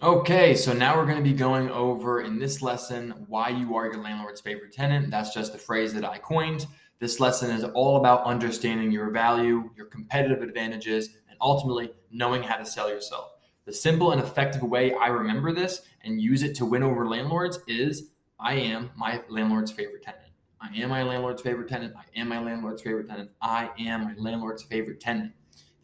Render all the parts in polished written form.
Okay, so now we're going to be going over in this lesson why you are your landlord's favorite tenant. That's just a phrase that I coined. This lesson is all about understanding your value, your competitive advantages, and ultimately knowing how to sell yourself. The simple and effective way I remember this and use it to win over landlords is I am my landlord's favorite tenant. I am my landlord's favorite tenant. I am my landlord's favorite tenant. I am my landlord's favorite tenant.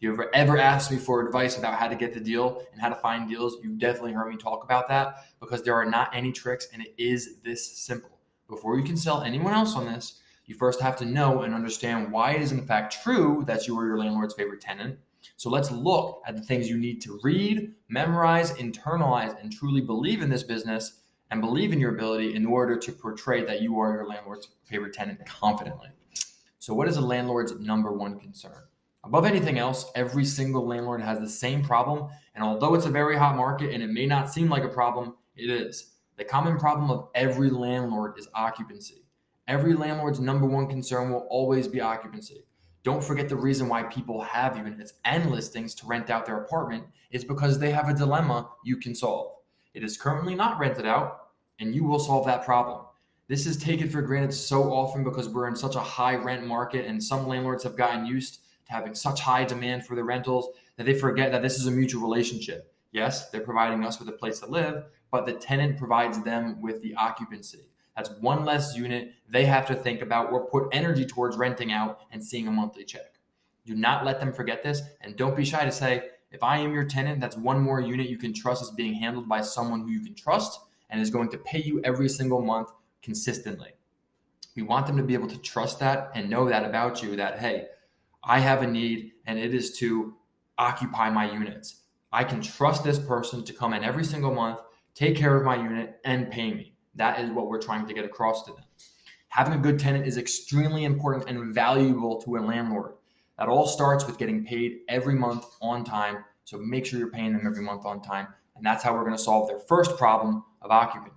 If you ever asked me for advice about how to get the deal and how to find deals, you've definitely heard me talk about that because there are not any tricks and it is this simple. Before you can sell anyone else on this, you first have to know and understand why it is in fact true that you are your landlord's favorite tenant. So let's look at the things you need to read, memorize, internalize, and truly believe in this business and believe in your ability in order to portray that you are your landlord's favorite tenant confidently. So what is a landlord's number one concern? Above anything else, every single landlord has the same problem, and although it's a very hot market and it may not seem like a problem, it is. The common problem of every landlord is occupancy. Every landlord's number one concern will always be occupancy. Don't forget the reason why people have units and listings to rent out their apartment is because they have a dilemma you can solve. It is currently not rented out, and you will solve that problem. This is taken for granted so often because we're in such a high rent market, and some landlords have gotten used to having such high demand for their rentals that they forget that this is a mutual relationship. Yes, they're providing us with a place to live, but the tenant provides them with the occupancy. That's one less unit they have to think about or put energy towards renting out and seeing a monthly check. Do not let them forget this, and don't be shy to say, if I am your tenant, that's one more unit you can trust is being handled by someone who you can trust and is going to pay you every single month consistently. We want them to be able to trust that and know that about you, that, hey, I have a need and it is to occupy my units. I can trust this person to come in every single month, take care of my unit, and pay me. That is what we're trying to get across to them. Having a good tenant is extremely important and valuable to a landlord. That all starts with getting paid every month on time. So make sure you're paying them every month on time. And that's how we're going to solve their first problem of occupancy.